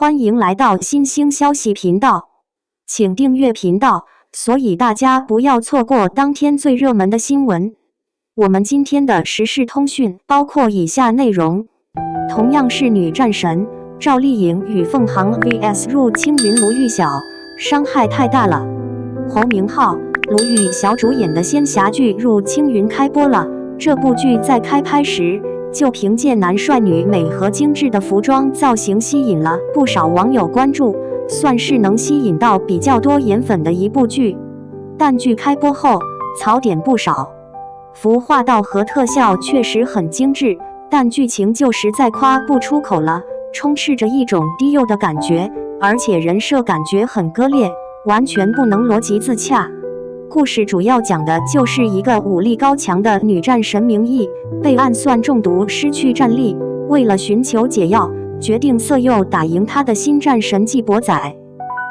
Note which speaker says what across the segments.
Speaker 1: 欢迎来到新兴消息频道，请订阅频道，所以大家不要错过当天最热门的新闻。我们今天的时事通讯包括以下内容：同样是女战神，赵丽颖与凤航 vs 入青云卢昱晓，伤害太大了。侯明昊、卢昱晓主演的仙侠剧《入青云》开播了。这部剧在开拍时就凭借男帅女美和精致的服装造型吸引了不少网友关注，算是能吸引到比较多颜粉的一部剧。但剧开播后槽点不少，服化道和特效确实很精致，但剧情就实在夸不出口了，充斥着一种低幼的感觉，而且人设感觉很割裂，完全不能逻辑自洽。故事主要讲的就是一个武力高强的女战神明义被暗算中毒，失去战力，为了寻求解药，决定色诱打赢她的新战神季伯仔。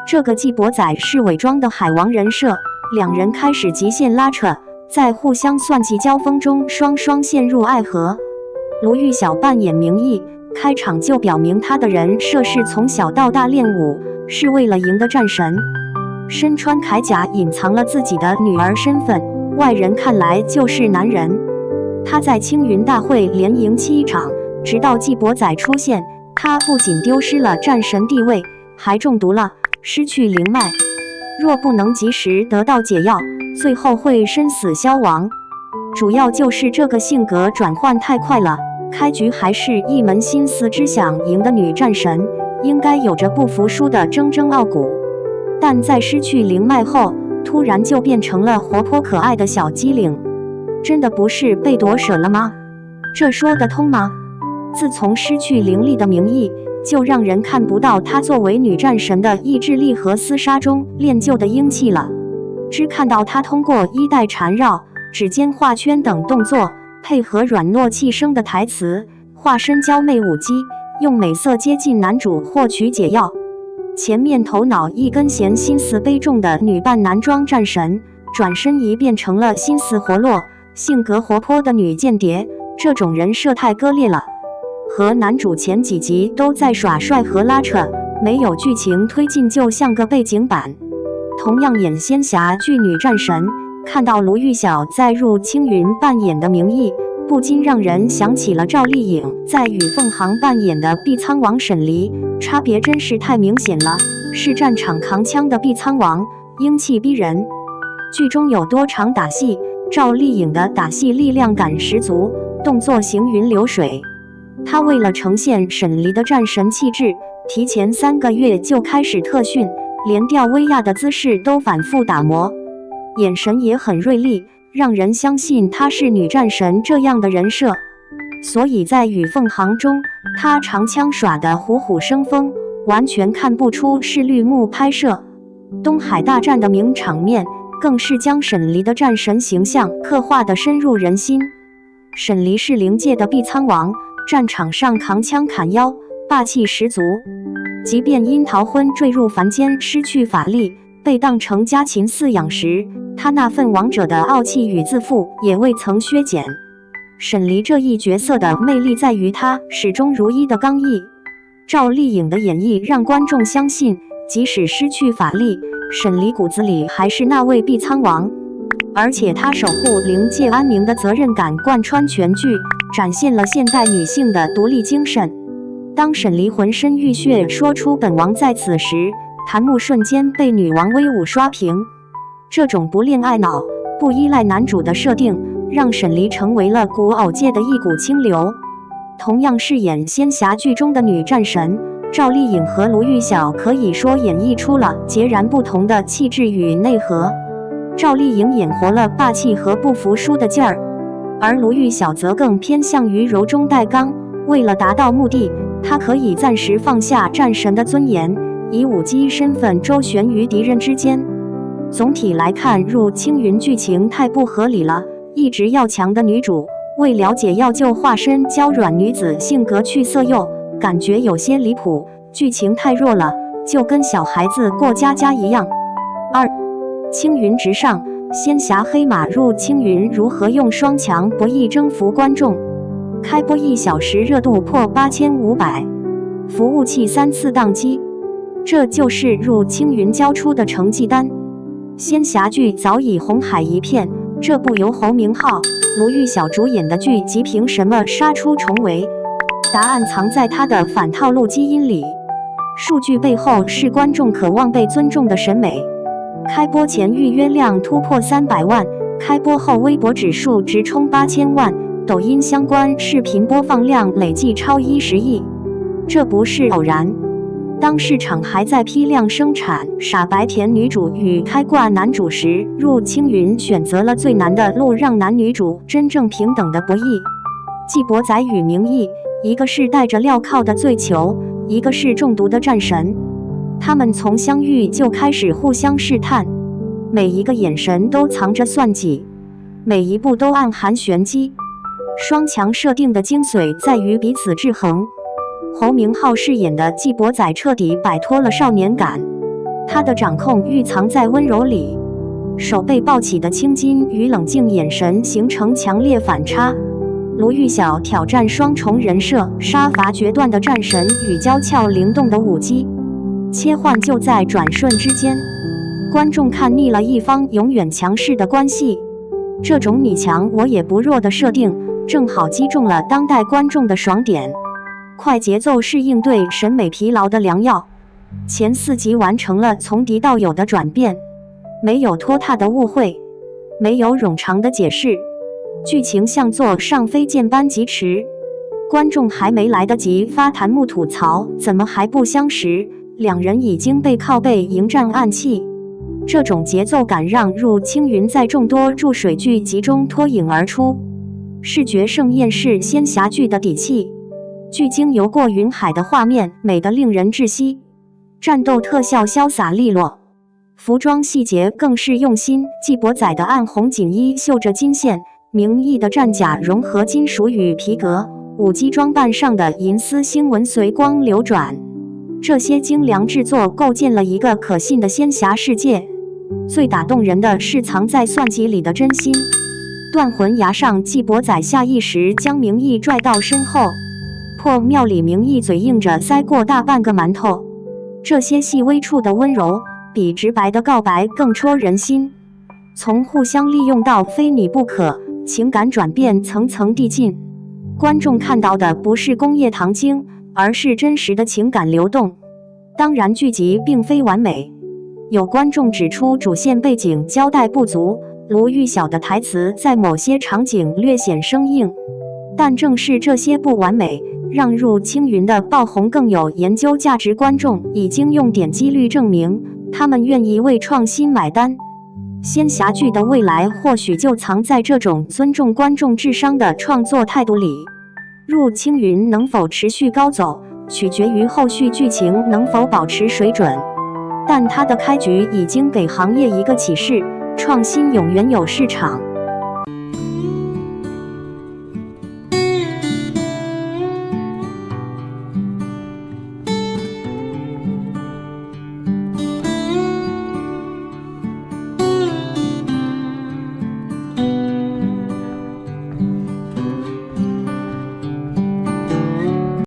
Speaker 1: 这个季伯仔是伪装的海王人设，两人开始极限拉扯，在互相算计交锋中双双陷入爱河。卢昱晓扮演明义，开场就表明她的人设是从小到大练武，是为了赢得战神。身穿铠甲隐藏了自己的女儿身份，外人看来就是男人。他在青云大会连赢7场，直到季伯仔出现，他不仅丢失了战神地位，还中毒了，失去灵脉。若不能及时得到解药，最后会身死消亡。主要就是这个性格转换太快了，开局还是一门心思只想赢的女战神，应该有着不服输的铮铮傲骨。但在失去灵脉后，突然就变成了活泼可爱的小机灵，真的不是被夺舍了吗？这说得通吗？自从失去灵力的名义，就让人看不到她作为女战神的意志力和厮杀中练就的英气了，只看到她通过衣带缠绕、指尖画圈等动作，配合软糯气声的台词，化身娇媚舞姬，用美色接近男主获取解药。前面头脑一根弦、心思悲重的女扮男装战神，转身一变成了心思活络、性格活泼的女间谍，这种人设太割裂了。和男主前几集都在耍帅和拉扯，没有剧情推进，就像个背景板。同样演仙侠剧女战神，看到卢昱晓在入青云扮演的明义，不禁让人想起了赵丽颖在与凤航扮演的碧苍王沈黎，差别真是太明显了，是战场扛枪的碧苍王，英气逼人。剧中有多场打戏，赵丽颖的打戏力量感十足，动作行云流水。她为了呈现沈黎的战神气质，提前3个月就开始特训，连吊威亚的姿势都反复打磨，眼神也很锐利，让人相信她是女战神这样的人设。所以在与凤航中，她长枪耍得虎虎生风，完全看不出是绿幕拍摄。东海大战的名场面，更是将沈黎的战神形象刻画得深入人心。沈黎是灵界的碧苍王，战场上扛枪砍妖，霸气十足。即便因逃婚坠入凡间，失去法力，被当成家禽饲养时，他那份王者的傲气与自负也未曾削减。沈黎这一角色的魅力在于他始终如一的刚毅。赵丽颖的演绎让观众相信，即使失去法力，沈黎骨子里还是那位碧苍王。而且她守护灵界安宁的责任感贯穿全剧，展现了现代女性的独立精神。当沈黎浑身浴血说出本王在此时，檀木瞬间被女王威武刷屏。这种不恋爱脑、不依赖男主的设定，让沈黎成为了古偶界的一股清流。同样饰演仙侠剧中的女战神，赵丽颖和卢昱晓可以说演绎出了截然不同的气质与内核。赵丽颖演活了霸气和不服输的劲儿，而卢昱晓则更偏向于柔中带刚。为了达到目的，她可以暂时放下战神的尊严，以舞姬身份周旋于敌人之间。总体来看，入青云剧情太不合理了，一直要强的女主为了解药就化身娇软女子性格去色诱，感觉有些离谱，剧情太弱了，就跟小孩子过家家一样。2. 青云直上，仙侠黑马入青云如何用双强博弈征服观众？开播1小时热度破8500。服务器3次宕机。这就是入青云交出的成绩单。仙侠剧早已红海一片，这部由侯明昊、卢玉晓主演的剧集凭什么杀出重围？答案藏在它的反套路基因里。数据背后是观众渴望被尊重的审美。开播前预约量突破300万，开播后微博指数直冲8000万，抖音相关视频播放量累计超10亿。这不是偶然。当市场还在批量生产傻白甜女主与开挂男主时，入青云选择了最难的路，让男女主真正平等的博弈。纪伯载与明义，一个是带着镣铐的醉囚，一个是中毒的战神。他们从相遇就开始互相试探，每一个眼神都藏着算计，每一步都暗含玄机。双强设定的精髓在于彼此制衡。侯明昊饰演的纪伯载彻底摆脱了少年感，他的掌控欲藏在温柔里，手被抱起的青筋与冷静眼神形成强烈反差。卢玉晓挑战双重人设，杀伐决断的战神与娇俏灵动的舞姬，切换就在转瞬之间。观众看腻了一方永远强势的关系，这种你强我也不弱的设定，正好击中了当代观众的爽点。快节奏是应对审美疲劳的良药。前4集完成了从敌到友的转变，没有拖沓的误会，没有冗长的解释，剧情像座上飞剑般疾驰，观众还没来得及发弹幕吐槽怎么还不相识，两人已经被靠背迎战暗器。这种节奏感让入青云在众多注水剧集中脱颖而出。视觉盛宴是仙侠剧的底气。剧经游过云海的画面美得令人窒息，战斗特效潇洒利落，服装细节更是用心。纪伯载的暗红锦衣绣着金线，明义的战甲融合金属与皮革，舞姬装扮上的银丝星纹随光流转，这些精良制作构建了一个可信的仙侠世界。最打动人的是藏在算计里的真心。断魂崖上，纪伯载下意识将明义拽到身后，破庙里明义嘴硬着塞过大半个馒头，这些细微处的温柔比直白的告白更戳人心。从互相利用到非你不可，情感转变层层递进，观众看到的不是工业糖精，而是真实的情感流动。当然剧集并非完美，有观众指出主线背景交代不足，卢玉晓的台词在某些场景略显生硬，但正是这些不完美让入青云的爆红更有研究价值。观众已经用点击率证明，他们愿意为创新买单。仙侠剧的未来或许就藏在这种尊重观众智商的创作态度里。入青云能否持续高走，取决于后续剧情能否保持水准。但它的开局已经给行业一个启示：创新永远有市场。